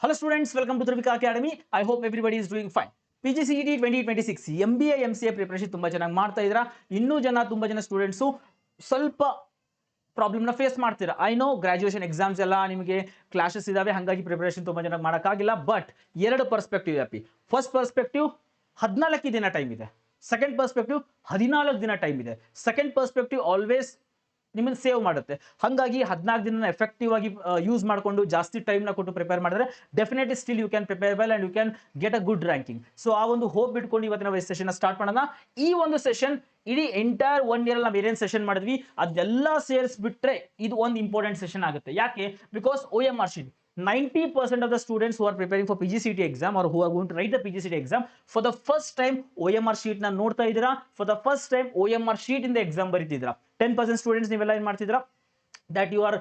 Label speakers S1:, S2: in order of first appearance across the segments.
S1: Hello students, welcome to Trivika Academy. I hope everybody is doing fine. PGCET 2026 MBA MCA preparation ತುಂಬಾ ಚೆನ್ನಾಗಿ ಮಾಡ್ತಾ ಇದ್ದೀರಾ. ಇನ್ನೂ ತುಂಬಾ ಜನ ಸ್ಟೂಡೆಂಟ್ಸ್ ಸ್ವಲ್ಪ ಪ್ರಾಬ್ಲಮ್ ನ ಫೇಸ್ ಮಾಡ್ತೀರಾ. ಐ ನೋ ಗ್ರಾಜುಯೇಷನ್ ಎಕ್ಸಾಮ್ಸ್ ಎಲ್ಲ ನಿಮಗೆ ಕ್ಲಾಸಸ್ ಇದಾವೆ, ಹಾಗಾಗಿ ಪ್ರಿಪರೇಷನ್ ತುಂಬಾ ಚೆನ್ನಾಗಿ ಮಾಡೋಕ್ಕಾಗಿಲ್ಲ. ಬಟ್ ಎರಡು ಪರ್ಸ್ಪೆಕ್ಟಿವ್ ಇದೆ. ಫಸ್ಟ್ ಪರ್ಸ್ಪೆಕ್ಟಿವ್ 14 ದಿನ ಟೈಮ್ ಇದೆ. ಸೆಕೆಂಡ್ ಪರ್ಸ್ಪೆಕ್ಟಿವ್ 14 ದಿನ ಟೈಮ್ ಇದೆ. ಸೆಕೆಂಡ್ ಪರ್ಸ್ಪೆಕ್ಟಿವ್ ಆಲ್ವೇಸ್ ನಿಮ್ಮನ್ನು ಸೇವ್ ಮಾಡುತ್ತೆ. ಹಾಗಾಗಿ 14 ದಿನ ಎಫೆಕ್ಟಿವ್ ಆಗಿ ಯೂಸ್ ಮಾಡಿಕೊಂಡು ಜಾಸ್ತಿ ಟೈಮ್ನ ಕೊಟ್ಟು ಪ್ರಿಪೇರ್ ಮಾಡಿದ್ರೆ definitely still you can prepare well and you can get a good ranking. So ಆ ಒಂದು ಹೋಪ್ ಬಿಟ್ಕೊಂಡು ಇವತ್ತಿನ ಸೆಷನ್ ಸ್ಟಾರ್ಟ್ ಮಾಡೋಣ. ಈ ಒಂದು ಸೆಷನ್ ಇಡೀ ಎಂಟೈರ್ 1 ಇಯರ್ ನಾವು ಏನೇನು ಸೆಷನ್ ಮಾಡಿದ್ವಿ ಅದೆಲ್ಲ ಸೇರಿಸ್ಬಿಟ್ರೆ ಇದು ಒಂದು ಇಂಪಾರ್ಟೆಂಟ್ ಸೆಷನ್ ಆಗುತ್ತೆ. ಯಾಕೆ? Because OMR sheet 90% of the students who are preparing for PGCET exam or who are going to write the PGCET exam for the first time OMR sheet na ನೋಡ್ತಾ ಇದ್ದೀರಾ. For the first time OMR sheet in the exam ಬರೀತಿದ್ದೀರಾ. 10% students ನೀವೆಲ್ಲ ಏನು ಮಾಡ್ತಿದ್ದೀರಾ that you are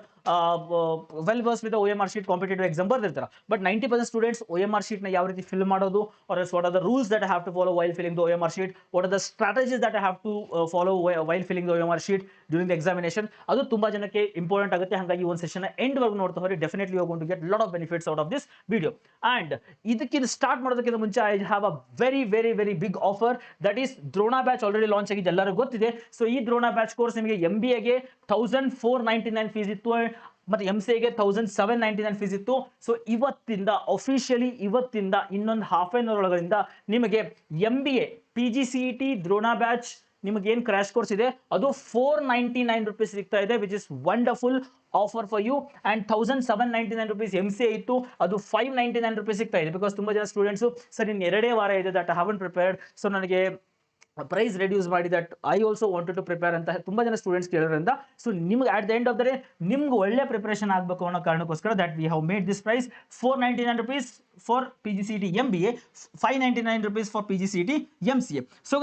S1: well versed with the OMR sheet competitive exam ಬರ್ದಿರ್ತೀರಾ. But 90% students OMR sheet ನ ಯಾವ ರೀತಿ fill ಮಾಡೋದು, or else what are the rules that I have to follow while filling the OMR sheet, what are the strategies that I have to follow while filling the OMR sheet during the examination, ಅದು ತುಂಬಾ ಜನಕ್ಕೆ important ಆಗುತ್ತೆ. ಹಾಗಾಗಿ ಒಂದು session end ವರೆಗೂ ನೋಡ್ತಾ ಹೋಗಿ definitely you are going to get lot of benefits out of this video. And ಇದಕ್ಕಿಂತ ಸ್ಟಾರ್ಟ್ ಮಾಡೋದಕ್ಕಿಂತ ಮುಂಚೆ I have a very big offer, that is Drona batch already launch ಆಗಿದೆ, ಎಲ್ಲರಿಗೂ ಗೊತ್ತಿದೆ. ಸೊ ಈ ದ್ರೋಣ ಬ್ಯಾಚ್ ಕೋರ್ಸ್ ನಿಮಗೆ MBAಗೆ 1499 ಫೀಸ್ ಇತ್ತು, ಮತ್ತೆ MCAಗೆ 1799 ಫೀಸ್ ಇತ್ತು. ಸೊ ಇವತ್ತಿಂದ ಅಫಿಷಿಯಲಿ ಇವತ್ತಿಂದ ಇನ್ನೊಂದು ಹಾಫ್ ಆನ್ ಅವರ್ ಒಳಗಡೆಯಿಂದ ನಿಮಗೆ MBA PGCET ದ್ರೋಣ ಬ್ಯಾಚ್ ನಿಮಗೆ ಏನು ಕ್ರ್ಯಾಶ್ ಕೋರ್ಸ್ ಇದೆ ಅದು 499 ರೂಪೀಸ್ ಸಿಗ್ತಾ ಇದೆ, which is wonderful offer for you. And 1799 rupees MCA ಇತ್ತು, ಅದು 599 ರೂಪೀಸ್ ಸಿಗ್ತಾ ಇದೆ. ಬಿಕಾಸ್ ತುಂಬಾ ಜನ ಸ್ಟೂಡೆಂಟ್ಸ್ ಸರ್ ಇನ್ನು 2 ವಾರ ಇದೆ, that I haven't prepared, so ನನಗೆ ಪ್ರೈಸ್ ರೆಡ್ಯೂಸ್ ಮಾಡಿ that I also wanted to prepare ಅಂತ ತುಂಬಾ ಜನ ಸ್ಟೂಡೆಂಟ್ಸ್ ಕೇಳೋದ್ರಿಂದ, ಸೊ ನಿಮ್ಗೆ at the end of the day ನಿಮ್ಗೆ ಒಳ್ಳೆ ಪ್ರಿಪರೇಷನ್ ಆಗಬೇಕು ಅನ್ನೋ ಕಾರಣಕ್ಕೋಸ್ಕರ that we have made this price 499 rupees for PGCET MBA, 599 rupees for PGCET MCA. So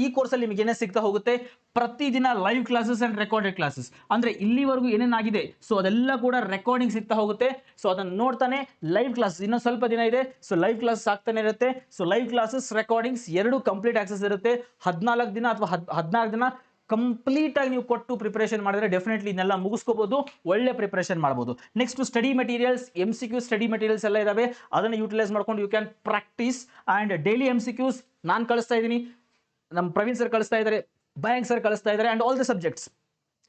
S1: ಈ ಕೋರ್ಸಲ್ಲಿ ನಿಮಗೆ ಏನೇ ಸಿಗ್ತಾ ಹೋಗುತ್ತೆ, ಪ್ರತಿದಿನ live classes and recorded classes, ಅಂದ್ರೆ ಇಲ್ಲಿವರೆಗೂ ಏನೇನಾಗಿದೆ ಸೊ ಅದೆಲ್ಲ ಕೂಡ ರೆಕಾರ್ಡಿಂಗ್ ಸಿಗ್ತಾ ಹೋಗುತ್ತೆ. ಸೊ ಅದನ್ನು ನೋಡ್ತಾನೆ ಲೈವ್ ಕ್ಲಾಸ್ ಇನ್ನೊಂದು ಸ್ವಲ್ಪ ದಿನ ಇದೆ, ಸೊ ಲೈವ್ ಕ್ಲಾಸ್ ಆಗ್ತಾನೆ ಇರುತ್ತೆ. ಸೊ ಲೈವ್ ಕ್ಲಾಸಸ್ ರೆಕಾರ್ಡಿಂಗ್ಸ್ ಎರಡು ಕಂಪ್ಲೀಟ್ ಆಕ್ಸೆಸ್ ಇರುತ್ತೆ. 14 ದಿನ ಅಥವಾ 14 ದಿನ ಕಂಪ್ಲೀಟ್ ಆಗಿ ನೀವು ಕೊಟ್ಟು ಪ್ರಿಪರೇಷನ್ ಮಾಡಿದ್ರೆ ಡೆಫಿನೆಟ್ಲಿ ಇದನ್ನೆಲ್ಲ ಮುಗಿಸ್ಕೋಬಹುದು, ಒಳ್ಳೆ ಪ್ರಿಪರೇಷನ್ ಮಾಡಬಹುದು. Next study materials, MCQ study materials ಎಲ್ಲ ಇದಾವೆ, ಅದನ್ನು ಯೂಟಿಲೈಸ್ ಮಾಡ್ಕೊಂಡು you can practise. And daily MCQs ನಾನು ಕಳಿಸ್ತಾ ಇದ್ದೀನಿ, ನಮ್ಮ ಪ್ರವೀಣ್ ಸರ್ ಕಳಿಸ್ತಾ ಇದ್ದಾರೆ, ಬ್ಯಾಂಕ್ ಸರ್ ಕಳಿಸ್ತಾ ಇದ್ದಾರೆ, ಅಂಡ್ ಆಲ್ ದ ಸಬ್ಜೆಕ್ಟ್ಸ್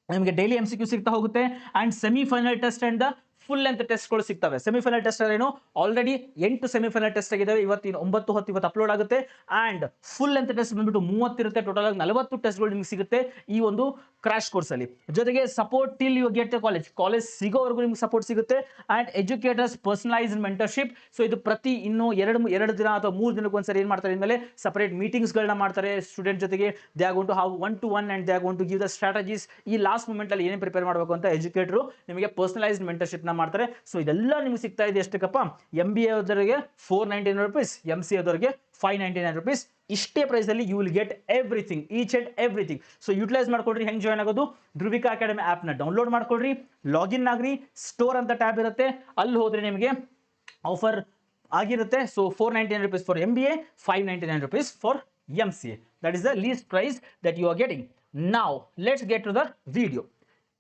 S1: ನಿಮಗೆ ಡೈಲಿ MCQ ಸಿಗ್ತಾ ಹೋಗುತ್ತೆ. And semifinal test and the full length ಟೆಸ್ಟ್ಗಳು ಸಿಗ್ತವೆ. ಸೆಮಿಫೈನಲ್ ಟೆಸ್ಟ್ ಏನು ಆಲ್ರೆಡಿ 8 ಸೆಮಿಫೈನಲ್ ಟೆಸ್ಟ್ ಆಗಿದ್ದಾವೆ, ಇವತ್ತು 9 ಇವತ್ತು ಅಪ್ಲೋಡ್ ಆಗುತ್ತೆ. ಅಂಡ್ ಫುಲ್ ಲೆಂತ್ ಟೆಸ್ಟ್ ಬಂದ್ಬಿಟ್ಟು 30 ಇರುತ್ತೆ, ಟೋಟಲ್ ಆಗಿ 40 ಟೆಸ್ಟ್ಗಳು ನಿಮಗೆ ಸಿಗುತ್ತೆ ಈ ಒಂದು ಕ್ರಾಶ್ ಕೋರ್ಸ್ ಅಲ್ಲಿ. ಜೊತೆಗೆ support till you get college ಸಿಗೋವರೆಗೂ ನಿಮ್ಗೆ ಸಪೋರ್ಟ್ ಸಿಗುತ್ತೆ. And educators personalised mentorship, so ಇದು ಪ್ರತಿ ಇನ್ನೂ 2 ದಿನ ಅಥವಾ 3 ದಿನಕ್ಕೆ ಒಂದ್ಸರಿ ಏನು ಮಾಡ್ತಾರೆ, ಇನ್ಮೇಲೆ ಸಪರೇಟ್ ಮೀಟಿಂಗ್ಸ್ಗಳನ್ನ ಮಾಡ್ತಾರೆ ಸ್ಟೂಡೆಂಟ್ ಜೊತೆಗೆ. They are going to have 1-to-1 and they are going to give the strategies. ಈ ಲಾಸ್ಟ್ ಮೂಮೆಂಟ್ ಅಲ್ಲಿ ಏನೇನು ಪ್ರಿಪೇರ್ ಮಾಡಬೇಕು ಅಂತ ಎಜುಕೇಟರ್ ನಿಮಗೆ ಪರ್ಸನಲೈಸ್ಡ್ ಮೆಂಟರ್ಶಿಪ್ ನ ಮಾಡ್ತಾರೆ. ಸೊ ಇದೆಲ್ಲ ನಿಮ್ಗೆ ಸಿಗ್ತಾ ಇದೆ ಎಷ್ಟಕ್ಕಪ್ಪ, MBA ಅವರಿಗೆ 499 ರೂಪೀಸ್, MCA ಅವರಿಗೆ 599 ರೂಪೀಸ್. ಇಷ್ಟೇ ಪ್ರೈಸ್ ಅಲ್ಲಿ you will get everything, each and everything. So utilise ಮಾಡ್ಕೊಡ್ರಿ. ಹೆಂಗೆ ಜಾಯ್ನ್ ಆಗೋದು, ಧ್ರುವಿಕಾ ಅಕಾಡೆಮಿ ಆಪ್ ನ ಡೌನ್ಲೋಡ್ ಮಾಡ್ಕೊಡ್ರಿ, ಲಾಗಿನ್ ಆಗ್ರಿ, ಸ್ಟೋರ್ ಅಂತ ಟ್ಯಾಬ್ ಇರುತ್ತೆ, ಅಲ್ಲಿ ಹೋದ್ರೆ ನಿಮಗೆ ಆಫರ್ ಆಗಿರುತ್ತೆ. So 499 rupees for MBA, 599 rupees for MCA. That is the least price that you are getting. Now let's get to the video.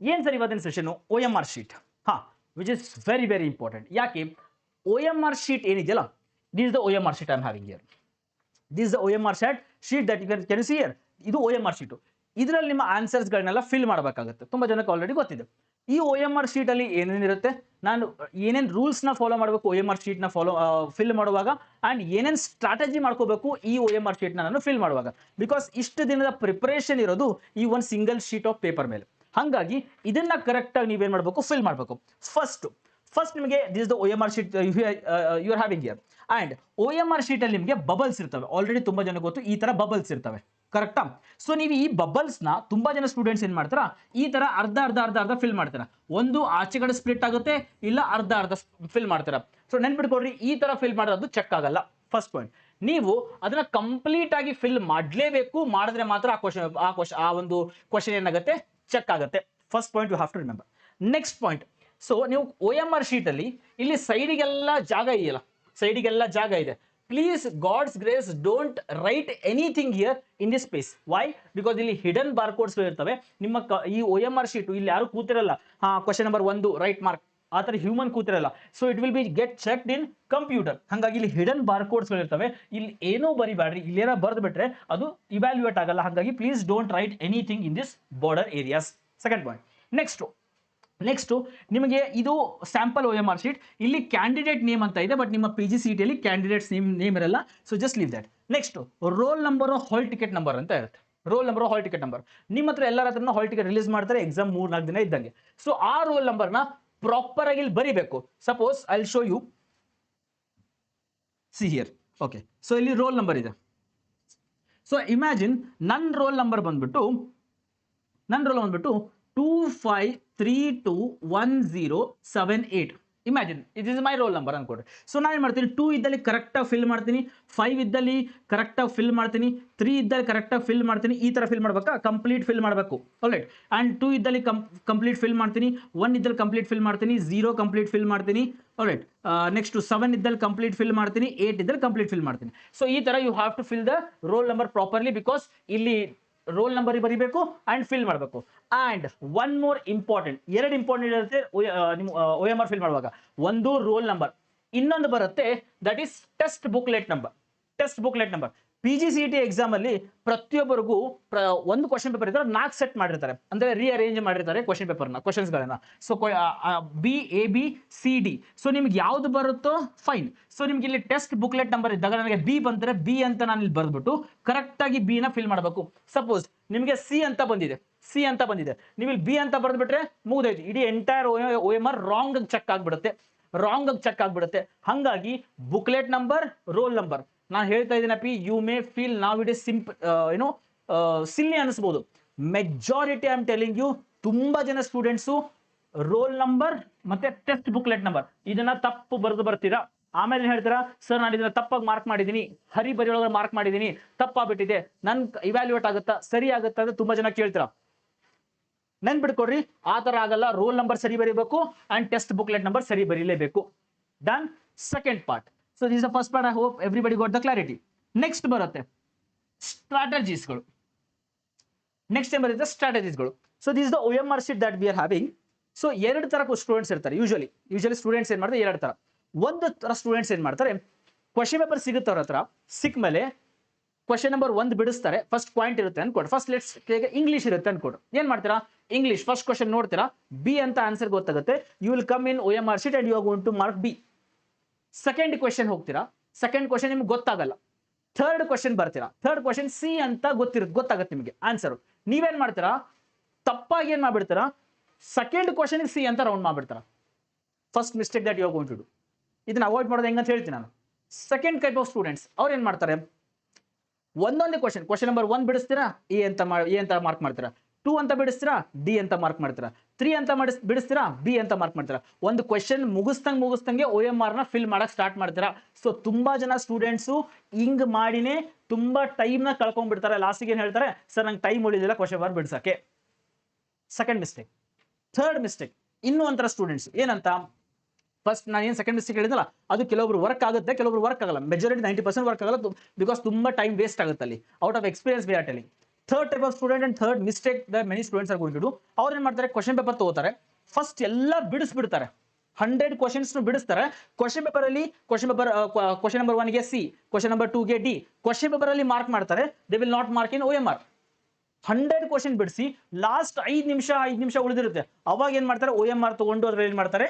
S1: ಏನ್ ಸರ್ ಇವತ್ತಿನ session OMR sheet, which is very important. ಯಾಕೆ OMR sheet ಏನಿದೆಯಲ್ಲ, this is the OMR sheet I am having here. This is the OMR sheet that you can see here. ಇದು OMR sheet. ಇದರಲ್ಲಿ ನಿಮ್ಮ answers ಗಳನ್ನೆಲ್ಲ fill ಮಾಡಬೇಕಾಗುತ್ತೆ. ತುಂಬಾ ಜನಕ್ಕೆ already ಗೊತ್ತಿದೆ. ಈ OMR ಶೀಟ್ ಅಲ್ಲಿ ಏನೇನಿರುತ್ತೆ, ನಾನು ಏನೇನು ರೂಲ್ಸ್ ನ ಫಾಲೋ ಮಾಡಬೇಕು OMR ಶೀಟ್ ನ ಫಿಲ್ ಮಾಡುವಾಗ, ಅಂಡ್ ಏನೇನು ಸ್ಟ್ರಾಟಜಿ ಮಾಡ್ಕೋಬೇಕು ಈ OMR ಶೀಟ್ ನಾನು ಫಿಲ್ ಮಾಡುವಾಗ. ಬಿಕಾಸ್ ಇಷ್ಟು ದಿನದ ಪ್ರಿಪರೇಷನ್ ಇರೋದು ಈ ಒಂದು ಸಿಂಗಲ್ ಶೀಟ್ ಆಫ್ ಪೇಪರ್ ಮೇಲೆ. ಹಾಗಾಗಿ ಇದನ್ನ ಕರೆಕ್ಟ್ ಆಗಿ ನೀವೇನ್ ಮಾಡಬೇಕು, ಫಿಲ್ ಮಾಡಬೇಕು. ಫಸ್ಟ್ ನಿಮಗೆ this the OMR sheet you are having here. And OMR sheet ಅಲ್ಲಿ ನಿಮಗೆ ಬಬಲ್ಸ್ ಇರ್ತವೆ, ಆಲ್ರೆಡಿ ತುಂಬಾ ಜನ ಗೊತ್ತು, ಈ ತರ ಬಬಲ್ಸ್ ಇರ್ತವೆ, ಕರೆಕ್ಟಾ? ಸೊ ನೀವು ಈ ಬಬಲ್ಸ್ ನ ತುಂಬಾ ಜನ ಸ್ಟೂಡೆಂಟ್ಸ್ ಏನ್ ಮಾಡ್ತಾರ, ಈ ತರ ಅರ್ಧ ಫಿಲ್ ಮಾಡ್ತಾರ. ಒಂದು ಆಚೆಗಡೆ ಸ್ಪ್ಲಿಟ್ ಆಗುತ್ತೆ, ಇಲ್ಲ ಅರ್ಧ ಫಿಲ್ ಮಾಡ್ತಾರ. ಸೊ ನೆನ್ಪಿಟ್ಕೊಡ್ರಿ, ಈ ತರ ಫಿಲ್ ಮಾಡೋದು ಚೆಕ್ ಆಗಲ್ಲ. ಫಸ್ಟ್ ಪಾಯಿಂಟ್, ನೀವು ಅದನ್ನ ಕಂಪ್ಲೀಟ್ ಆಗಿ ಫಿಲ್ ಮಾಡಲೇಬೇಕು, ಮಾಡಿದ್ರೆ ಮಾತ್ರ ಆ ಒಂದು ಕ್ವಶನ್ ಏನಾಗುತ್ತೆ, ಚೆಕ್ ಆಗುತ್ತೆ. First point you have to remember. Next point, so ನೀವು OMR ಶೀಟ್ ಅಲ್ಲಿ ಇಲ್ಲಿ ಸೈಡಿಗೆಲ್ಲ ಜಾಗ ಇದೆಯಲ್ಲ, ಸೈಡಿಗೆಲ್ಲ ಜಾಗ ಇದೆ. Please god's grace don't write anything here in this space. Why? Because ಇಲ್ಲಿ ಹಿಡನ್ ಬಾರ್ ಕೋಡ್ಸ್ ಇರ್ತವೆ. ನಿಮ್ಮ ಈ OMR ಶೀಟ್ ಇಲ್ಲಿ ಯಾರು ಕೂತಿರಲ್ಲ, ಕ್ವಶನ್ ನಂಬರ್ 1 ರೈಟ್ ಮಾರ್ಕ್, ಆ ತರ ಹ್ಯೂಮನ್ ಕೂತಿರಲ್ಲ. So it will be get checked in computer. ಹಾಗಾಗಿ ಇಲ್ಲಿ ಹಿಡನ್ ಬಾರ್ ಕೋಡ್ಸ್ ಇರ್ತವೆ, ಇಲ್ಲಿ ಏನೋ ಬರಿಬೇಡ್ರಿ, ಇಲ್ಲಿ ಏನೋ ಬರೆದು ಬಿಟ್ರೆ ಅದು ಇವ್ಯಾಲ್ಯೂಯೇಟ್ ಆಗಲ್ಲ. ಹಾಗಾಗಿ please don't write anything in this border areas. Second point. Next ನಿಮಗೆ ಇದು ಸ್ಯಾಂಪಲ್ OMR ಶೀಟ್. ಇಲ್ಲಿ ಕ್ಯಾಂಡಿಡೇಟ್ ನೇಮ್ ಅಂತ ಇದೆ, ಬಟ್ ನಿಮ್ಮ PGCET ಅಲ್ಲಿ ಕ್ಯಾಂಡಿಡೇಟ್ಸ್ ನೇಮ್ ಇರಲ್ಲ. So just leave that. Next roll number, hall ticket number ಅಂತ ಇರುತ್ತೆ. Roll number, hall ticket number. ನಿಮ್ಮ ಹತ್ರ ಎಲ್ಲರ ಹತ್ರನೂ ಹಾಲ್ ಟಿಕೆಟ್ ರಿಲೀಸ್ ಮಾಡ್ತಾರೆ ಎಕ್ಸಾಮ್ 3-4 ದಿನ ಇದ್ದಂಗೆ. ಸೊ ಆ ರೋಲ್ ನಂಬರ್ನ ಪ್ರಾಪರ್ ಆಗಿ ಇಲ್ಲಿ ಬರಿಬೇಕು. Suppose I will show you, see here. Okay, so ಇಲ್ಲಿ ರೋಲ್ ನಂಬರ್ ಇದೆ. ಸೊ ಇಮ್ಯಾಜಿನ್ ನನ್ನ ರೋಲ್ ನಂಬರ್ ಬಂದ್ಬಿಟ್ಟು 25321078. Imagine it is my roll number ಅನ್ಕೊಡ್ರಿ. ಸೊ ನಾನು ಏನು ಮಾಡ್ತೀನಿ, 2 ಇದ್ದಲ್ಲಿ ಕರೆಕ್ಟಾಗಿ ಫಿಲ್ ಮಾಡ್ತೀನಿ, 5 ಇದ್ದಲ್ಲಿ ಕರೆಕ್ಟಾಗಿ ಫಿಲ್ ಮಾಡ್ತೀನಿ, 3 ಇದ್ದಲ್ಲಿ ಕರೆಕ್ಟಾಗಿ ಫಿಲ್ ಮಾಡ್ತೀನಿ. ಈ ಥರ ಫಿಲ್ ಮಾಡ್ಬೇಕಾ, ಕಂಪ್ಲೀಟ್ ಫಿಲ್ ಮಾಡಬೇಕು. ಆಲ್ರೈಟ್. ಆ್ಯಂಡ್ 2 ಇದ್ದಲ್ಲಿ ಕಂಪ್ಲೀಟ್ ಫಿಲ್ ಮಾಡ್ತೀನಿ, 1 ಇದ್ದಲ್ಲಿ ಕಂಪ್ಲೀಟ್ ಫಿಲ್ ಮಾಡ್ತೀನಿ, 0 ಕಂಪ್ಲೀಟ್ ಫಿಲ್ ಮಾಡ್ತೀನಿ. ಆಲ್ರೈಟ್. ನೆಕ್ಸ್ಟ್ 7 ಇದ್ದಲ್ಲಿ ಕಂಪ್ಲೀಟ್ ಫಿಲ್ ಮಾಡ್ತೀನಿ, 8 ಇದ್ದಲ್ಲಿ ಕಂಪ್ಲೀಟ್ ಫಿಲ್ ಮಾಡ್ತೀನಿ. ಸೊ ಈ ಥರ you have to fill the roll number properly, because ಇಲ್ಲಿ ರೋಲ್ ನಂಬರ್ ಬರೀಬೇಕು ಅಂಡ್ ಫಿಲ್ ಮಾಡಬೇಕು. And one more important, 2 important ಇರುತ್ತೆ ನಿಮ್ಮ OMR ಫಿಲ್ ಮಾಡುವಾಗ. ಒಂದು ರೋಲ್ ನಂಬರ್, ಇನ್ನೊಂದು ಬರುತ್ತೆ that is test booklet number. PGCET exam ಅಲ್ಲಿ ಪ್ರತಿಯೊಬ್ಬರಿಗೂ ಒಂದು ಕ್ವಶನ್ ಪೇಪರ್ ಇದ್ರೆ 4 ಸೆಟ್ ಮಾಡಿರ್ತಾರೆ, ಅಂದ್ರೆ ರೀಅರೇಂಜ್ ಮಾಡಿರ್ತಾರೆ ಕ್ವಶನ್ಸ್ಗಳನ್ನ. So BABCD. ಸೊ ನಿಮ್ಗೆ ಯಾವ್ದು ಬರುತ್ತೋ ಫೈನ್. ಸೊ ನಿಮ್ಗೆ ಇಲ್ಲಿ ಟೆಸ್ಟ್ ಬುಕ್ಲೆಟ್ ನಂಬರ್ ಇದ್ದಾಗ ನನಗೆ ಬಿ ಬಂದರೆ ಬಿ ಅಂತ ನಾನು ಇಲ್ಲಿ ಬರೆದ್ಬಿಟ್ಟು ಕರೆಕ್ಟ್ ಆಗಿ ಬಿ ನ ಫಿಲ್ ಮಾಡಬೇಕು. ಸಪೋಸ್ ನಿಮಗೆ ಸಿ ಅಂತ ಬಂದಿದೆ, ನೀವು ಇಲ್ಲಿ ಬಿ ಅಂತ ಬರೆದ್ಬಿಟ್ರೆ ಮುಗಿದೋಯ್ತು, ಇಡೀ ಎಂಟೈರ್ OMR ರಾಂಗ್ ಚೆಕ್ ಆಗ್ಬಿಡುತ್ತೆ. ಹಾಗಾಗಿ ಬುಕ್ಲೆಟ್ ನಂಬರ್, ರೋಲ್ ನಂಬರ್ ನಾನು ಹೇಳ್ತಾ ಇದ್ದೀನಪ್ಪಿ, you may feel now it is simple, silly ಅನಿಸ್ಬೋದು. Majority I am telling you, ತುಂಬಾ ಜನ ಸ್ಟೂಡೆಂಟ್ಸು ರೋಲ್ ನಂಬರ್ ಮತ್ತೆ ಟೆಸ್ಟ್ ಬುಕ್ಲೆಟ್ ನಂಬರ್ ಇದನ್ನ ತಪ್ಪು ಬರೆದು ಬರ್ತೀರಾ. ಆಮೇಲೆ ಹೇಳ್ತೀರಾ, ಸರ್ ನಾನು ಇದನ್ನ ತಪ್ಪಾಗಿ ಮಾರ್ಕ್ ಮಾಡಿದ್ದೀನಿ, ಹರಿ ಬರೆಯೊಳಗೆ ಮಾರ್ಕ್ ಮಾಡಿದ್ದೀನಿ, ತಪ್ಪಾಗ್ಬಿಟ್ಟಿದೆ, ನನ್ ಇವ್ಯಾಲ್ಯೂಯೇಟ್ ಆಗುತ್ತಾ, ಸರಿ ಆಗುತ್ತಾ ಅಂತ ತುಂಬಾ ಜನ ಕೇಳ್ತೀರಾ. ನೆನ್ಪಿಟ್ಕೊಡ್ರಿ, ಆ ತರ ಆಗಲ್ಲ. ರೋಲ್ ನಂಬರ್ ಸರಿ ಬರೀಬೇಕು ಅಂಡ್ ಟೆಸ್ಟ್ ಬುಕ್ಲೆಟ್ ನಂಬರ್ ಸರಿ ಬರೀಲೇಬೇಕು. Done. Second part. So this is the first part. I hope everybody got the clarity. Next ಬರುತ್ತೆ ಸ್ಟ್ರಾಟಜೀಸ್ಗಳು. So this is the OMR sheet that we are having. So 2 ತರ students ಇರ್ತಾರೆ. Usually students ಏನ್ ಮಾಡ್ತಾರೆ, 2 ತರ. ಒಂದು ತರ ಸ್ಟೂಡೆಂಟ್ಸ್ ಏನ್ ಮಾಡ್ತಾರೆ, ಕ್ವಶನ್ ಪೇಪರ್ ಸಿಗುತ್ತೆ ಅವ್ರ ಹತ್ರ, ಸಿಕ್ಕ ಮೇಲೆ ಕ್ವಶನ್ ನಂಬರ್ 1 ಬಿಡಿಸ್ತಾರೆ. ಫಸ್ಟ್ ಪಾಯಿಂಟ್ ಇರುತ್ತೆ ಅನ್ಕೊಡು, ಫಸ್ಟ್ ಲೆಟ್ಸ್ ಇಂಗ್ಲಿಷ್ ಇರುತ್ತೆ ಅನ್ಕೊಡು. ಏನ್ ಮಾಡ್ತೀರಾ, ಇಂಗ್ಲಿಷ್ ಫಸ್ಟ್ ಕ್ವಶನ್ ನೋಡ್ತೀರಾ, ಬಿ ಅಂತ ಆನ್ಸರ್ ಗೊತ್ತಾಗುತ್ತೆ. You will come in OMR sheet and you are going to mark B. Second question ಹೋಗ್ತೀರಾ, ಸೆಕೆಂಡ್ ಕ್ವೆಶ್ಚನ್ ನಿಮ್ಗೆ ಗೊತ್ತಾಗಲ್ಲ. ಥರ್ಡ್ ಕ್ವೆಶ್ಚನ್ ಬರ್ತೀರಾ, ಥರ್ಡ್ ಕ್ವೆಶ್ಚನ್ ಸಿ ಅಂತ ಗೊತ್ತಾಗುತ್ತೆ ನಿಮಗೆ ಆನ್ಸರ್. ನೀವೇನ್ ಮಾಡ್ತೀರಾ, ತಪ್ಪಾಗಿ ಏನ್ ಮಾಡ್ಬಿಡ್ತೀರಾ, ಸೆಕೆಂಡ್ ಕ್ವೆಶ್ಚನ್ ಸಿ ಅಂತ ರೌಂಡ್ ಮಾಡ್ಬಿಡ್ತಾರ. First mistake that you are going to do. ಇದನ್ನ ಅವಾಯ್ಡ್ ಮಾಡೋದು ಹೆಂಗಂತ ಹೇಳ್ತೀನಿ ನಾನು. ಸೆಕೆಂಡ್ ಟೈಪ್ ಆಫ್ ಸ್ಟೂಡೆಂಟ್ಸ್ ಅವ್ರು ಏನ್ ಮಾಡ್ತಾರೆ, ಒಂದೊಂದೇ ಕ್ವಶನ್ ನಂಬರ್ 1 ಬಿಡಿಸ್ತೀರಾ, ಎ ಅಂತ ಮಾರ್ಕ್ ಮಾಡ್ತೀರಾ, 2 ಅಂತ ಬಿಡಿಸ್ತೀರಾ, ಡಿ ಅಂತ ಮಾರ್ಕ್ ಮಾಡ್ತೀರಾ, 3 ಅಂತ ಬಿಡಿಸ್ತೀರಾ, ಬಿ ಅಂತ ಮಾರ್ಕ್ ಮಾಡ್ತೀರಾ. ಒಂದು ಕ್ವೆಶ್ಚನ್ ಮುಗಿಸ್ತಂಗೆ OMR ನ ಫಿಲ್ ಮಾಡಕ್ ಸ್ಟಾರ್ಟ್ ಮಾಡ್ತೀರಾ. ಸೊ ತುಂಬಾ ಜನ ಸ್ಟೂಡೆಂಟ್ಸು ಹಿಂಗ್ ಮಾಡಿನೇ ತುಂಬಾ ಟೈಮ್ ನ ಕಳ್ಕೊಂಡ್ಬಿಡ್ತಾರೆ. ಲಾಸ್ಟಿಗೆ ಏನ್ ಹೇಳ್ತಾರೆ, ಸರ್ ನಂಗೆ ಟೈಮ್ ಉಳಿದಿಲ್ಲ ಕ್ವಶನ್ ಪೇಪರ್ ಬಿಡ್ಸಕ್ಕೆ. Second mistake. ಥರ್ಡ್ ಮಿಸ್ಟೇಕ್, ಇನ್ನೂ ಒಂಥರ ಸ್ಟೂಡೆಂಟ್ಸ್ ಏನಂತ, ಫಸ್ಟ್ ನಾನು ಏನು ಸೆಕೆಂಡ್ ಮಿಸ್ಟೇಕ್ ಹೇಳಿದಲ್ಲ, ಅದು ಕೆಲವೊಬ್ರು ವರ್ಕ್ ಆಗುತ್ತೆ, ಕೆಲವೊಬ್ರು ವರ್ಕ್ ಆಗಲ್ಲ. ಮೆಜಾರಿಟಿ 90% ವರ್ಕ್ ಆಗಲ್ಲ, ಬಿಕಾಸ್ ತುಂಬಾ ಟೈಮ್ ವೇಸ್ಟ್ ಆಗುತ್ತೆ ಅಲ್ಲಿ. Out of experience we are telling. Third type of student and third mistake the many students are going to do. ಅವ್ರು ಏನ್ ಮಾಡ್ತಾರೆ, ಕ್ವಶನ್ ಪೇಪರ್ ತಗೋತಾರೆ, ಫಸ್ಟ್ ಎಲ್ಲ ಬಿಡಿಸ್ಬಿಡ್ತಾರೆ, 100 ಕ್ವಶನ್ಸ್ ಬಿಡಿಸ್ತಾರೆ. ಕ್ವಶನ್ ಪೇಪರ್ ನಂಬರ್ 1 ಗೆ ಸಿ, ಕ್ವಶನ್ ನಂಬರ್ 2 ಗೆ ಡಿ, ಕ್ವಶನ್ ಪೇಪರ್ ಅಲ್ಲಿ ಮಾರ್ಕ್ ಮಾಡ್ತಾರೆ. They will not mark in OMR. 100 question ಬಿಡಿಸಿ ಲಾಸ್ಟ್ 5 ನಿಮಿಷ ಉಳಿದಿರುತ್ತೆ, ಅವಾಗ ಏನ್ ಮಾಡ್ತಾರೆ, OMR ತಗೊಂಡು ಅದ್ರಲ್ಲಿ ಏನ್ ಮಾಡ್ತಾರೆ,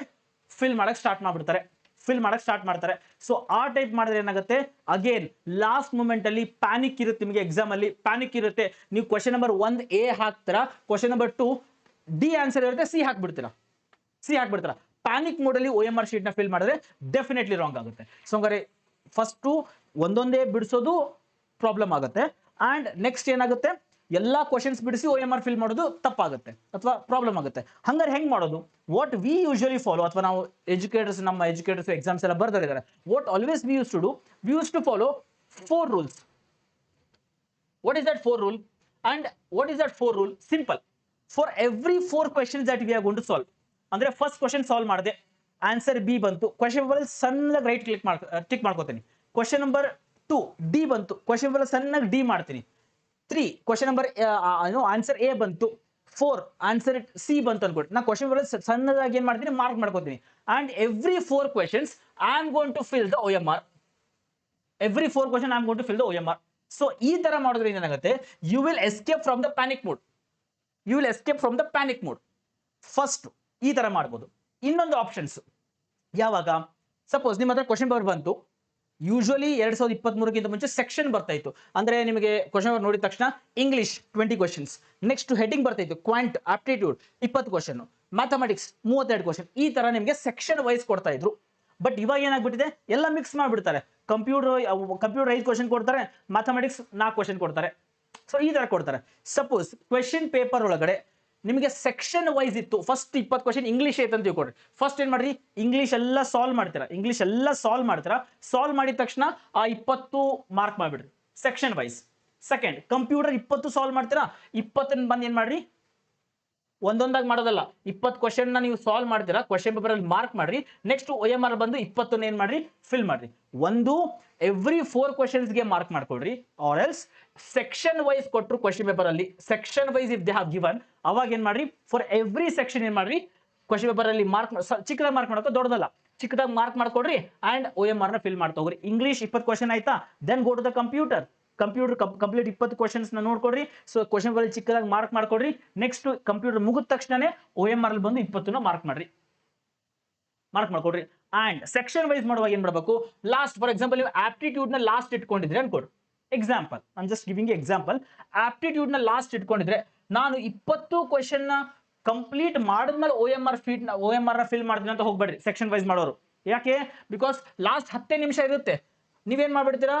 S1: ಫಿಲ್ ಮಾಡಕ್ ಸ್ಟಾರ್ಟ್ ಮಾಡ್ತಾರೆ. ಸೊ ಆ ಟೈಪ್ ಮಾಡಿದ್ರೆ ಏನಾಗುತ್ತೆ, ಅಗೇನ್ ಲಾಸ್ಟ್ ಮೂಮೆಂಟ್ ಅಲ್ಲಿ ಪ್ಯಾನಿಕ್ ಇರುತ್ತೆ, ನಿಮಗೆ ಎಕ್ಸಾಮ್ ಅಲ್ಲಿ ಪ್ಯಾನಿಕ್ ಇರುತ್ತೆ. ನೀವು ಕ್ವಶನ್ ನಂಬರ್ 1 ಎ ಹಾಕ್ತೀರಾ, ಕ್ವಶನ್ ನಂಬರ್ 2 ಡಿ ಆನ್ಸರ್ ಇರುತ್ತೆ, ಸಿ ಹಾಕ್ಬಿಡ್ತೀರಾ. ಪ್ಯಾನಿಕ್ ಮೋಡ್ ಅಲ್ಲಿ OMR ಶೀಟ್ ನ ಫಿಲ್ ಮಾಡಿದ್ರೆ ಡೆಫಿನೆಟ್ಲಿ ರಾಂಗ್ ಆಗುತ್ತೆ. ಸೊ ಹಂಗಾರೆ ಫಸ್ಟ್ ಒಂದೊಂದೇ ಬಿಡಿಸೋದು ಪ್ರಾಬ್ಲಮ್ ಆಗುತ್ತೆ. ಅಂಡ್ ನೆಕ್ಸ್ಟ್ ಏನಾಗುತ್ತೆ, ಎಲ್ಲಾ ಕ್ವಶನ್ಸ್ ಬಿಡಿಸಿ OMR ಫಿಲ್ ಮಾಡೋದು ತಪ್ಪಾಗುತ್ತೆ ಅಥವಾ ಪ್ರಾಬ್ಲಮ್ ಆಗುತ್ತೆ. ಹಂಗಾರೆ ಹೆಂಗ್ ಮಾಡೋದು, ವಾಟ್ ವಿ ಯೂಶಲಿ ಫಾಲೋ, ಅಥವಾ ನಾವು ನಮ್ಮ ಎಜುಕೇಟರ್ಸ್ ಎಕ್ಸಾಮ್ಸ್ ಎಲ್ಲ ಬರ್ದಿದ್ದಾರೆ, what always we use to follow 4 rules. What is that 4 rule and what is that 4 rule? Simple. For every 4 questions that we are going to solve, ಅಂದ್ರೆ first question solve ಮಾಡಿದೆ, answer B ಬಂತು, question number ಸಣ್ಣಗೆ right tick ಮಾಡ್ಕೋತೀನಿ. Question number 2 D ಬಂತು, question number ಸಣ್ಣಗೆ D ಮಾಡ್ತೀನಿ. 3 question number answer A ಬಂತು. 4 answer C ಬಂತು ಅನ್ಕೊಟ್ಟು ನಾ ಕ್ವಶನ್ ಬರೋದು ಸಣ್ಣದಾಗಿ ಏನ್ ಮಾಡ್ತೀನಿ ಮಾರ್ಕ್ ಮಾಡ್ಕೋತೀನಿ and every 4 questions I am going to fill the OMR. Every 4 question I am going to fill the OMR. So ಈ ತರ ಮಾಡೋದ್ರಿಂದ ಏನಾಗುತ್ತೆ, you will escape from the panic mode. You will escape from the panic mode. First ಈ ತರ ಮಾಡ್ಬೋದು. ಇನ್ನೊಂದು options ಯಾವಾಗ, suppose ನಿಮ್ಮ ಹತ್ರ ಕ್ವಶನ್ ಪೇಪರ್ ಬಂತು, ಯೂಶುವಲಿ 2023 ಮುಂಚೆ ಸೆಕ್ಷನ್ ಬರ್ತಾ ಇತ್ತು. ಅಂದ್ರೆ ನಿಮಗೆ ಕ್ವಶನ್ ಪೇಪರ್ ನೋಡಿದ ತಕ್ಷಣ ಇಂಗ್ಲಿಷ್ 20 ಕ್ವಶನ್ಸ್, ನೆಕ್ಸ್ಟ್ ಹೆಡಿಂಗ್ ಬರ್ತಾ ಇತ್ತು ಕ್ವಾಂಟ್ ಆಪ್ಟಿಟ್ಯೂಡ್ 20 ಕ್ವಶನ್, ಮ್ಯಾಥಮೆಟಿಕ್ಸ್ 32 ಕ್ವಶನ್, ಈ ತರ ನಿಮಗೆ ಸೆಕ್ಷನ್ ವೈಸ್ ಕೊಡ್ತಾ ಇದ್ರು. ಬಟ್ ಇವಾಗ ಏನಾಗ್ಬಿಟ್ಟಿದೆ, ಎಲ್ಲ ಮಿಕ್ಸ್ ಮಾಡ್ಬಿಡ್ತಾರೆ. ಕಂಪ್ಯೂಟರ್ 5 ಕ್ವಶನ್ ಕೊಡ್ತಾರೆ, ಮ್ಯಾಥಮೆಟಿಕ್ಸ್ 4 ಕ್ವಶನ್ ಕೊಡ್ತಾರೆ. ಸೊ ಈ ತರ ಕೊಡ್ತಾರೆ. ಸಪೋಸ್ ಕ್ವೆಶನ್ ಪೇಪರ್ ಒಳಗಡೆ ನಿಮಗೆ ಸೆಕ್ಷನ್ ವೈಸ್ ಇತ್ತು, ಫಸ್ಟ್ 20 ಕ್ವಶನ್ ಇಂಗ್ಲಿಷ್ ಐತೆ ಅಂತ ತಿಳ್ಕೊಡ್ರಿ. ಫಸ್ಟ್ ಏನ್ ಮಾಡ್ರಿ, ಇಂಗ್ಲಿಷ್ ಎಲ್ಲ ಸಾಲ್ವ್ ಮಾಡ್ತೀರಾ. ಸಾಲ್ವ್ ಮಾಡಿದ ತಕ್ಷಣ ಆ 20 ಮಾರ್ಕ್ ಮಾಡ್ಬಿಡ್ರಿ section wise. Second computer 20 solve ಮಾಡ್ತೀರಾ, 20 ಬಂದು ಏನ್ ಮಾಡ್ರಿ, ಒಂದೊಂದಾಗಿ ಮಾಡೋದಲ್ಲ, 20 ಕ್ವಶನ್ ನೀವು ಸಾಲ್ವ್ ಮಾಡ್ತೀರಾ, ಕ್ವಶನ್ ಪೇಪರ್ ಅಲ್ಲಿ ಮಾರ್ಕ್ ಮಾಡ್ರಿ. ನೆಕ್ಸ್ಟ್ OMR ಬಂದು 20 ಏನ್ ಮಾಡ್ರಿ, ಫಿಲ್ ಮಾಡ್ರಿ. ಒಂದು ಎವ್ರಿ 4 ಕ್ವಶನ್ಸ್ಗೆ ಮಾರ್ಕ್ ಮಾಡ್ಕೊಡ್ರಿ. ಆರ್ ಎಲ್ಸ್ ಸೆಕ್ಷನ್ ವೈಸ್ ಕೊಟ್ಟರು ಕ್ವಶನ್ ಪೇಪರ್ ಅಲ್ಲಿ, section wise if they have given, ಅವಾಗ ಏನ್ ಮಾಡ್ರಿ, ಫಾರ್ ಎವ್ರಿ ಸೆಕ್ಷನ್ ಏನ್ ಮಾಡ್ರಿ, ಕ್ವಶನ್ ಪೇಪರ್ ಅಲ್ಲಿ ಮಾರ್ಕ್ ಚಿಕ್ಕದಾಗಿ ಮಾರ್ಕ್ ಮಾಡೋಕೆ, ದೊಡ್ಡದಲ್ಲ ಚಿಕ್ಕದಾಗಿ ಮಾರ್ಕ್ ಮಾಡ್ಕೊಡ್ರಿ ಅಂಡ್ OMR ನ ಫಿಲ್ ಮಾಡ್ತಾ ಹೋಗ್ರಿ. ಇಂಗ್ಲಿಷ್ 20 ಕ್ವಶನ್ ಆಯ್ತಾ, then go to the computer complete 20 ಕ್ವಶನ್ಸ್ ನ ನೋಡ್ಕೊಡ್ರಿ. ಸೊ ಕ್ವಶನ್ ಪೇಪರ್ ಚಿಕ್ಕದಾಗಿ ಮಾರ್ಕ್ ಮಾಡ್ಕೊಡ್ರಿ. ನೆಕ್ಸ್ಟ್ ಕಂಪ್ಯೂಟರ್ ಮುಗಿದ ತಕ್ಷಣನೇ OMR ಅಲ್ಲಿ ಬಂದು 20 ಮಾರ್ಕ್ ಮಾಡ್ಕೊಡ್ರಿ. ಅಂಡ್ ಸೆಕ್ಷನ್ ವೈಸ್ ಮಾಡುವಾಗ ಏನ್ ಮಾಡಬೇಕು, ಲಾಸ್ಟ್ ಫಾರ್ ಎಕ್ಸಾಂಪಲ್ ನೀವು ಆಪ್ಟಿಟ್ಯೂಡ್ ನ ಲಾಸ್ಟ್ ಇಟ್ಕೊಂಡಿದ್ರೆ ಅನ್ಕೊಡ್ರಿ. Example I am just giving example. Aptitude ನ ಲಾಸ್ಟ್ ಇಟ್ಕೊಂಡಿದ್ರೆ ನಾನು 20 ಕ್ವಶನ್ ನ ಕಂಪ್ಲೀಟ್ ಮಾಡಿದ್ಮೇಲೆ OMR ನ ಫಿಲ್ ಮಾಡ್ತೀನಿ ಅಂತ ಹೋಗ್ಬೇಡ್ರಿ ಸೆಕ್ಷನ್ ವೈಸ್ ಮಾಡೋರು. ಯಾಕೆ, ಬಿಕಾಸ್ ಲಾಸ್ಟ್ 10 ನಿಮಿಷ ಇರುತ್ತೆ, ನೀವೇನ್ ಮಾಡ್ಬಿಡ್ತೀರಾ,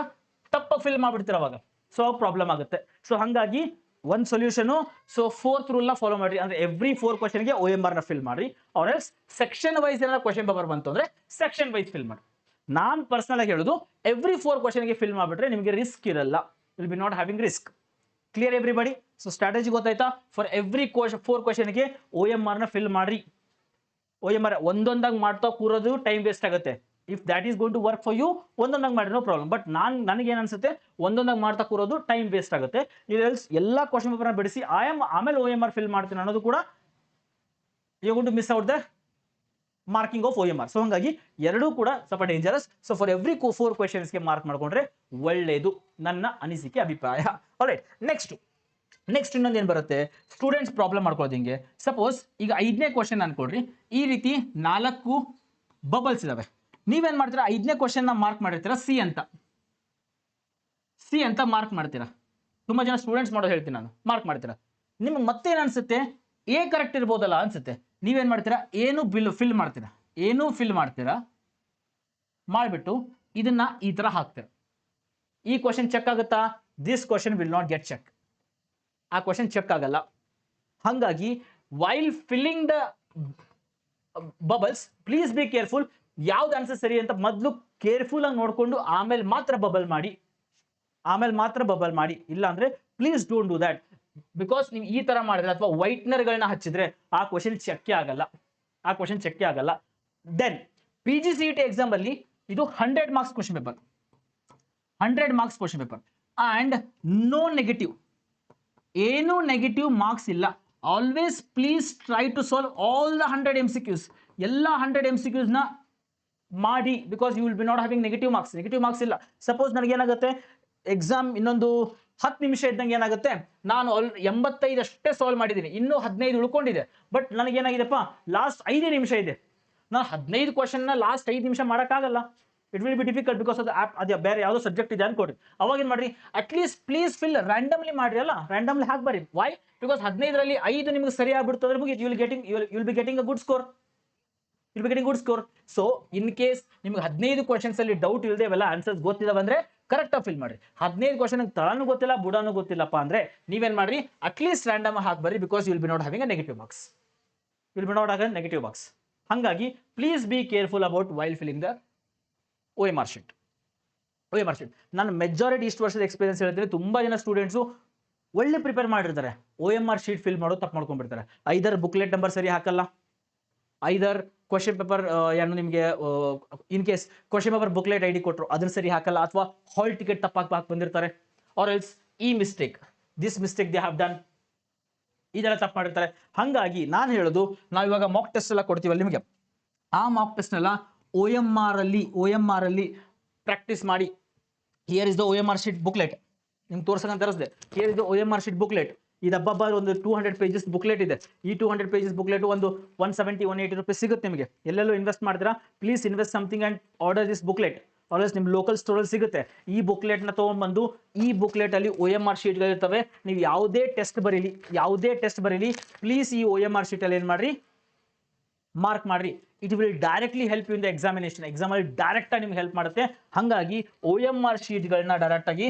S1: ತಪ್ಪಾಗಿ ಫಿಲ್ ಮಾಡ್ಬಿಡ್ತೀರಾ, ಅವಾಗ ಸೊ ಪ್ರಾಬ್ಲಮ್ ಆಗುತ್ತೆ. ಸೊ ಹಂಗಾಗಿ ಒಂದು ಸೊಲ್ಯೂಷನ್, ಸೊ 4th ರೂಲ್ ನ ಫಾಲೋ ಮಾಡ್ರಿ. ಅಂದ್ರೆ ಎವ್ರಿ 4 ಕ್ವಶನ್ಗೆ OMR ನ ಫಿಲ್ ಮಾಡ್ರಿ. ಆರ್ ಎಲ್ಸ್ ಸೆಕ್ಷನ್ ವೈಸ್ ಏನಾದ್ರು ಕ್ವಶನ್ ಪೇಪರ್ ಬಂತು ಅಂದ್ರೆ ಸೆಕ್ಷನ್ ವೈಸ್ ಫಿಲ್ ಮಾಡಿ. ನಾನ್ ಪರ್ಸನಲ್ ಆಗಿ ಹೇಳುದು, ಎವ್ರಿ 4 ಕ್ವಶನ್ಗೆ ಫಿಲ್ ಮಾಡ್ಬಿಟ್ರೆ ನಿಮಗೆ ರಿಸ್ಕ್ ಇರಲ್ಲ, will be not having risk. Clear everybody? So strategy ಗೊತ್ತಾಯ್ತಾ? ಫಾರ್ ಎವ್ರಿ 4 ಕ್ವಶನ್ಗೆ OMR ನ ಫಿಲ್ ಮಾಡ್ರಿ. OMR ಒಂದೊಂದಾಗಿ ಮಾಡ್ತಾ ಕೂರೋದು ಟೈಮ್ ವೇಸ್ಟ್ ಆಗುತ್ತೆ. If that is going to work for you, ಒಂದೊಂದಾಗಿ ಮಾಡಿ ನೋ ಪ್ರಾಬ್ಲಮ್. ಬಟ್ ನನಗೆ ಏನ್ ಅನ್ಸುತ್ತೆ, ಒಂದೊಂದಾಗಿ ಮಾಡ್ತಾ ಕೂರೋದು ಟೈಮ್ ವೇಸ್ಟ್ ಆಗುತ್ತೆ. ಎಲ್ಲ ಕ್ವಶನ್ ಪೇಪರ್ ಬಿಡಿಸಿ ಆಮೇಲೆ OMR ಫಿಲ್ ಮಾಡ್ತೀನಿ ಅನ್ನೋದು ಕೂಡ you going to miss out the marking of OMR. So ಹಂಗಾಗಿ ಎರಡೂ ಕೂಡ ಸ್ವಲ್ಪ ಡೇಂಜರಸ್. ಸೊ ಫಾರ್ ಎವ್ರಿ 4 ಕ್ವಶನ್ಸ್ಗೆ ಮಾರ್ಕ್ ಮಾಡ್ಕೊಂಡ್ರೆ ಒಳ್ಳೇದು, ನನ್ನ ಅನಿಸಿಕೆ, ಅಭಿಪ್ರಾಯ. ಆಲ್ರೈಟ್, ನೆಕ್ಸ್ಟ್ ಇನ್ನೊಂದು ಏನ್ ಬರುತ್ತೆ, ಸ್ಟೂಡೆಂಟ್ಸ್ ಪ್ರಾಬ್ಲಮ್ ಮಾಡ್ಕೊಳ್ಳೋದು ಹಿಂಗೆ. ಸಪೋಸ್ ಈಗ 5ನೇ ಕ್ವಶನ್ ಅನ್ಕೊಡ್ರಿ, ಈ ರೀತಿ 4 ಬಬಲ್ಸ್ ಇದಾವೆ. ನೀವೇನ್ ಮಾಡ್ತೀರಾ, 5ನೇ ಕ್ವಶನ್ ನ ಮಾರ್ಕ್ ಮಾಡಿರ್ತೀರಾ ಸಿ ಅಂತ ಮಾರ್ಕ್ ಮಾಡ್ತೀರಾ. ತುಂಬಾ ಜನ ಸ್ಟೂಡೆಂಟ್ಸ್ ಮಾಡೋದು ಹೇಳ್ತೀನಿ ನಾನು, ಮಾರ್ಕ್ ಮಾಡ್ತೀರಾ. ನಿಮ್ಗೆ ಮತ್ತೇನ್ ಅನ್ಸುತ್ತೆ, ಎ ಕರೆಕ್ಟ್ ಇರ್ಬೋದಲ್ಲ ಅನ್ಸುತ್ತೆ. ನೀವೇನ್ ಮಾಡ್ತೀರಾ, ಏನು ಫಿಲ್ ಮಾಡ್ತೀರಾ, ಮಾಡ್ಬಿಟ್ಟು ಇದನ್ನ ಈ ತರ ಹಾಕ್ತೀರಾ. ಈ ಕ್ವಶನ್ ಚೆಕ್ ಆಗುತ್ತಾ, this question will not get check. ಆ ಕ್ವಶನ್ ಚೆಕ್ ಆಗಲ್ಲ. ಹಾಗಾಗಿ while filling the bubbles please be careful. ಯಾವ್ದು ಆನ್ಸರ್ ಸರಿ ಅಂತ ಮೊದಲು ಕೇರ್ಫುಲ್ ಆಗಿ ನೋಡ್ಕೊಂಡು ಆಮೇಲೆ ಮಾತ್ರ ಬಬಲ್ ಮಾಡಿ. ಇಲ್ಲ ಅಂದ್ರೆ please don't do that. Because ನೀವು ಈ ತರ ಮಾಡಿದ್ರೆ ಅಥವಾ ವೈಟ್ನರ್ಗಳನ್ನ ಹಚ್ಚಿದ್ರೆ ಆ ಕ್ವಶನ್ ಚೆಕ್ಕೆ ಆಗಲ್ಲ. ದೆನ್ PGCET ಎಕ್ಸಾಮ್ ಅಲ್ಲಿ ಇದು 100 marks question paper, and no negative, ಏನು ನೆಗೆಟಿವ್ ಮಾರ್ಕ್ಸ್ ಇಲ್ಲ. Always please try to solve all the 100 MCQs. ಎಲ್ಲ 100 MCQs ನ ಮಾಡಿ, because you will be not having negative marks ಇಲ್ಲ. ಸಪೋಸ್ ನನಗೇನಾಗುತ್ತೆ, ಎಕ್ಸಾಮ್ ಇನ್ನೊಂದು 10 ನಿಮಿಷ ಇದ್ದಂಗೆ ಏನಾಗುತ್ತೆ, ನಾನು 85 ಅಷ್ಟೇ ಸಾಲ್ವ್ ಮಾಡಿದ್ದೀನಿ, ಇನ್ನೂ 15 ಉಳ್ಕೊಂಡಿದೆ. ಬಟ್ ನನಗೇನಾಗಿದೆಪ್ಪ, ಲಾಸ್ಟ್ 5 ನಿಮಿಷ ಇದೆ, ನಾನು 15 ಕ್ವಶನ್ ನ ಲಾಸ್ಟ್ 5 ನಿಮಿಷ ಮಾಡೋಕ್ಕಾಗಲ್ಲ. It will be difficult because ಅದು ಅದು ಬೇರೆ ಯಾವುದೋ ಸಬ್ಜೆಕ್ಟ್ ಇದೆ ಅನ್ಕೊಡ್ರಿ. ಅವಾಗ ಏನ್ ಮಾಡ್ರಿ, ಅಟ್ಲೀಸ್ಟ್ ಪ್ಲೀಸ್ ಫಿಲ್ ರ್ಯಾಂಡಮ್ಲಿ ಮಾಡ್ರಿ. ಅಲ್ಲ, ರ್ಯಾಂಡಮ್ಲಿ ಹಾಕ್ಬರಿ. ವೈ? ಬಿಕಾಸ್ 15ರಲ್ಲಿ 5 ನಿಮ್ಗೆ ಸರಿ ಆಗ್ಬಿಡ್ತು ಅಂದ್ರೆ ಮುಗಿತು, you will be getting a good score. So in case ನಿಮ್ಗೆ 15 ಕ್ವಶನ್ಸ್ ಅಲ್ಲಿ ಡೌಟ್ ಇಲ್ಲದೆ ಇವೆಲ್ಲ ಆನ್ಸರ್ಸ್ ಗೊತ್ತಿದಾವೆ ಅಂದ್ರೆ ಕರೆಕ್ಟ್ ಆಗಿ ಫಿಲ್ ಮಾಡ್ರಿ. 15 ಕ್ವಶನ್ ತಳನೂ ಗೊತ್ತಿಲ್ಲ ಬುಡನೂ ಗೊತ್ತಿಲ್ಲಪ್ಪ ಅಂದ್ರೆ ನೀವೇನ್ ಮಾಡ್ರಿ, ಅಟ್ಲೀಸ್ಟ್ ರ್ಯಾಂಡಮ್ ಹಾಕ್ಬರಿ. Because you will be not having a negative marks. ಹಾಗಾಗಿ please be careful about while filling the OMR sheet. ನಾನು ಮೆಜಾರಿಟಿ ಇಷ್ಟು ವರ್ಷದ ಎಕ್ಸ್ಪೀರಿಯನ್ಸ್ ಹೇಳ್ತೀನಿ, ತುಂಬಾ ಜನ ಸ್ಟೂಡೆಂಟ್ಸು ಒಳ್ಳೆ ಪ್ರಿಪೇರ್ ಮಾಡಿರ್ತಾರೆ, OMR ಶೀಟ್ ಫಿಲ್ ಮಾಡೋದು ತಪ್ಪು ಮಾಡ್ಕೊಂಡ್ಬಿಡ್ತಾರೆ. ಐದರ್ ಬುಕ್ಲೆಟ್ ನಂಬರ್ ಸರಿ ಹಾಕಲ್ಲ, ಐದರ್ ಕ್ವಶನ್ ಪೇಪರ್ ಏನು ನಿಮಗೆ in case question paper booklet ID ಕೊಟ್ಟರು ಅದನ್ನ ಸರಿ ಹಾಕಲ್ಲ, ಅಥವಾ ಹಾಲ್ ಟಿಕೆಟ್ ತಪ್ಪಾಗಿ ಬಂದಿರ್ತಾರೆ. Or else this mistake they have done. ಇದೆಲ್ಲ ತಪ್ಪು ಮಾಡಿರ್ತಾರೆ. ಹಾಗಾಗಿ ನಾನು ಹೇಳೋದು, ನಾವು ಇವಾಗ ಮಾಕ್ ಟೆಸ್ಟ್ ಎಲ್ಲ ಕೊಡ್ತೀವಲ್ಲ ನಿಮಗೆ, ಆ ಮಾಕ್ ಟೆಸ್ಟ್ನೆಲ್ಲ ಒ ಎಮ್ ಆರ್ ಅಲ್ಲಿ ಪ್ರಾಕ್ಟೀಸ್ ಮಾಡಿ. Here is the OMR sheet booklet, ನಿಮ್ಗೆ ತೋರ್ಸಂತ ತರಿಸಿದೆ. Here is the OMR sheet booklet. ಇದು ಹಬ್ಬ ಒಂದು 200 ಪೇಜಸ್ ಬುಕ್ಲೆಟ್ ಇದೆ. ಈ 200 ಪೇಜಸ್ ಬುಕ್ಲೆಟ್ ಒಂದು 170-180 ರೂಪೀಸ್ ಸಿಗುತ್ತೆ ನಿಮಗೆ. ಎಲ್ಲೆಲ್ಲೂ ಇನ್ವೆಸ್ಟ್ ಮಾಡ್ತೀರಾ, please invest something and order this booklet. Always ನಿಮ್ಮ ಲೋಕಲ್ ಸ್ಟೋರಲ್ಲಿ ಸಿಗುತ್ತೆ. ಈ ಬುಕ್ಲೆಟ್ನ ತೊಗೊಂಡ್ಬಂದು, ಈ ಬುಕ್ಲೆಟಲ್ಲಿ OMR ಶೀಟ್ಗಳಿರ್ತವೆ. ನೀವು ಯಾವುದೇ ಟೆಸ್ಟ್ ಬರೀಲಿ ಪ್ಲೀಸ್ ಈ OMR ಶೀಟಲ್ಲಿ ಏನು ಮಾಡಿರಿ, ಮಾರ್ಕ್ ಮಾಡ್ರಿ. It will directly help you in the examination. ಎಕ್ಸಾಮಲ್ಲಿ ಡೈರೆಕ್ಟಾಗಿ ನಿಮ್ಗೆ ಹೆಲ್ಪ್ ಮಾಡುತ್ತೆ. ಹಾಗಾಗಿ OMR ಶೀಟ್ಗಳನ್ನ ಡೈರೆಕ್ಟಾಗಿ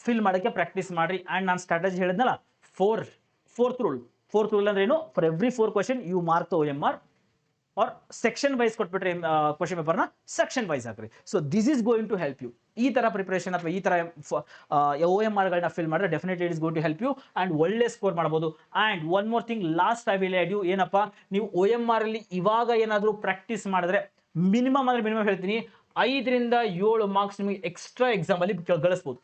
S1: ಫಿಲ್ ಮಾಡೋಕ್ಕೆ ಪ್ರಾಕ್ಟೀಸ್ ಮಾಡಿರಿ. ಆ್ಯಂಡ್ ನಾನು ಸ್ಟ್ರಾಟಜಿ ಹೇಳಿದ್ನಲ್ಲ, ಫೋರ್ತ್ ರೂಲ್ ಅಂದ್ರೆ ಏನು, for every 4 question you mark the OMR, or section wise ಕೊಟ್ಬಿಟ್ರೆ ಕ್ವಶನ್ ಪೇಪರ್ನ ಸೆಕ್ಷನ್ ವೈಸ್ ಹಾಕ್ರಿ. So this is going to help you. ಈ ಥರ ಪ್ರಿಪ್ರೇಷನ್ ಅಥವಾ ಈ ಥರ OMRಗಳನ್ನ ಫಿಲ್ ಮಾಡಿದ್ರೆ definitely it is going to help you and ಒಳ್ಳೆ ಸ್ಕೋರ್ ಮಾಡ್ಬೋದು. And one more thing, last I will add you, ಏನಪ್ಪ, ನೀವು OMR ಅಲ್ಲಿ ಇವಾಗ ಏನಾದರೂ ಪ್ರಾಕ್ಟೀಸ್ ಮಾಡಿದ್ರೆ ಮಿನಿಮಮ್ ಹೇಳ್ತೀನಿ 5ರಿಂದ 7 ಮಾರ್ಕ್ಸ್ ನಿಮಗೆ ಎಕ್ಸ್ಟ್ರಾ ಎಕ್ಸಾಮಲ್ಲಿ ಗಳಿಸ್ಬೋದು.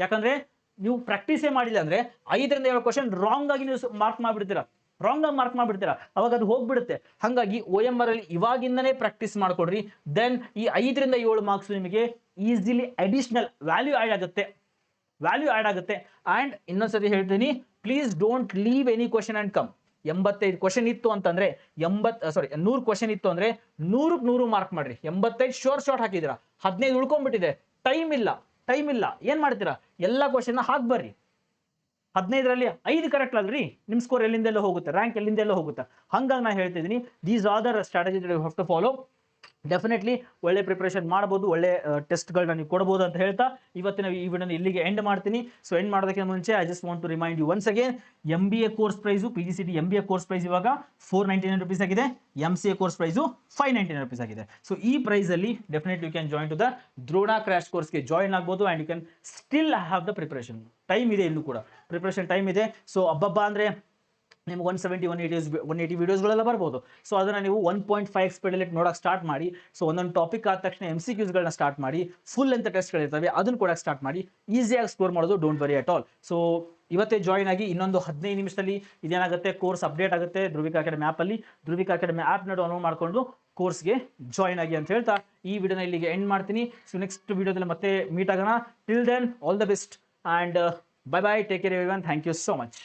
S1: ಯಾಕಂದರೆ ನೀವು ಪ್ರಾಕ್ಟೀಸೇ ಮಾಡಿಲ್ಲ ಅಂದರೆ 5ರಿಂದ 7 ಕ್ವಶನ್ ರಾಂಗ್ ಆಗಿ ನೀವು ಮಾರ್ಕ್ ಮಾಡಿಬಿಡ್ತೀರಾ, ಅವಾಗ ಅದು ಹೋಗ್ಬಿಡುತ್ತೆ. ಹಾಗಾಗಿ OMR ಅಲ್ಲಿ ಇವಾಗಿಂದನೇ ಪ್ರಾಕ್ಟೀಸ್ ಮಾಡ್ಕೊಡ್ರಿ. ದೆನ್ ಈ 5ರಿಂದ 7 ಮಾರ್ಕ್ಸ್ ನಿಮಗೆ ಈಸಿಲಿ ಅಡಿಷನಲ್ ವ್ಯಾಲ್ಯೂ ಆ್ಯಡ್ ಆಗುತ್ತೆ. ಆ್ಯಂಡ್ ಇನ್ನೊಂದ್ಸತಿ ಹೇಳ್ತೀನಿ, please don't leave any question and come. 85 question ಇತ್ತು ಅಂತಂದ್ರೆ 100 ಕ್ವಶನ್ ಇತ್ತು ಅಂದ್ರೆ 100ಕ್ಕೆ 100 ಮಾರ್ಕ್ ಮಾಡ್ರಿ. 85 ಶಾರ್ಟ್ ಹಾಕಿದ್ದೀರಾ, 15 ಉಳ್ಕೊಂಡ್ಬಿಟ್ಟಿದೆ, ಟೈಮ್ ಇಲ್ಲ, ಏನ್ ಮಾಡ್ತೀರಾ, ಎಲ್ಲ ಕ್ವಶನ್ ಹಾಕ್ಬರ್ರಿ. 15ರಲ್ಲಿ 5 ಕರೆಕ್ಟ್ ಅಲ್ರಿ, ನಿಮ್ಮ ಸ್ಕೋರ್ ಎಲ್ಲಿಂದೆಲ್ಲ ಹೋಗುತ್ತೆ, ರ್ಯಾಂಕ್ ಎಲ್ಲಿಂದೆಲ್ಲ ಹೋಗುತ್ತೆ. ಹಂಗಾಗಿ ನಾನು ಹೇಳ್ತಿದ್ದೀನಿ, these are the strategy you have to follow. Definitely ಒಳ್ಳೆ ಪ್ರಿಪ್ರೇಷನ್ ಮಾಡ್ಬೋದು, ಒಳ್ಳೆ ಟೆಸ್ಟ್ಗಳನ್ನ ನೀವು ಕೊಡ್ಬೋದು ಅಂತ ಹೇಳ್ತಾ ಇವತ್ತಿನ ಈ ವಿಡಿಯೋನ ಇಲ್ಲಿಗೆ ಎಂಡ್ ಮಾಡ್ತೀನಿ. ಸೊ ಎಂಡ್ ಮಾಡೋದಕ್ಕೆ ಮುಂಚೆ I just want to remind you once again, MBA course price, PGCET MBA course price ಇವಾಗ 499 ರೂಪೀಸ್ ಆಗಿದೆ. MCA ಕೋರ್ಸ್ ಪ್ರೈಸು 599 ರೂಪೀಸ್ ಆಗಿದೆ. ಸೊ ಈ ಪ್ರೈಸಲ್ಲಿ definitely you can join to the Drona crash ಕೋರ್ಸ್ಗೆ join ಆಗ್ಬೋದು. And you can still have the preparation time ಇದೆ, ಇಲ್ಲೂ ಕೂಡ ಪ್ರಿಪ್ರೇಷನ್ ಟೈಮ್ ಇದೆ. ಸೊ ಹಬ್ಬ ಅಂದರೆ ನಿಮ್ಗೆ 170-180 ವೀಡಿಯೋಸ್ಗಳೆಲ್ಲ ಬರ್ಬೋದು. ಸೊ ಅದನ್ನು ನೀವು 1.5 ಸ್ಪೀಡಲ್ಲಿ ನೋಡೋಕೆ ಸ್ಟಾರ್ಟ್ ಮಾಡಿ. ಸೊ ಒಂದೊಂದು ಟಾಪಿಕ್ ಆದ ತಕ್ಷಣ MCQಸ್ಗಳನ್ನ ಸ್ಟಾರ್ಟ್ ಮಾಡಿ, ಫುಲ್ ಅಂತ ಟೆಸ್ಟ್ಗಳಿರ್ತವೆ ಅದನ್ನು ಕೊಡೋಕೆ ಸ್ಟಾರ್ಟ್ ಮಾಡಿ, ಈಸಿಯಾಗಿ ಸ್ಕೋರ್ ಮಾಡೋದು, don't worry at all. So ಇವತ್ತೇ ಜಾಯಿನ್ ಆಗಿ ಇನ್ನೊಂದು 15 ನಿಮಿಷದಲ್ಲಿ ಇದೇನಾಗುತ್ತೆ, ಕೋರ್ಸ್ ಅಪ್ಡೇಟ್ ಆಗುತ್ತೆ ಧ್ರುವಿಕಾ ಅಕಾಡೆಮಿ ಆ್ಯಪಲ್ಲಿ. ಧ್ರುವಿಕಾ ಅಕಾಡೆಮಿ ಆ್ಯಪ್ನ ಡೌನ್ಲೋಡ್ ಮಾಡಿಕೊಂಡು ಕೋರ್ಸ್ಗೆ ಜಾಯಿನ್ ಆಗಿ ಅಂತ ಹೇಳ್ತಾ ಈ ವಿಡಿಯೋನ ಇಲ್ಲಿಗೆ ಎಂಡ್ ಮಾಡ್ತೀನಿ. ಸೊ ನೆಕ್ಸ್ಟ್ ವಿಡಿಯೋದಲ್ಲಿ ಮತ್ತೆ ಮೀಟ್ ಆಗೋಣ. Till then all the best and bye bye, take care everyone, thank you so much.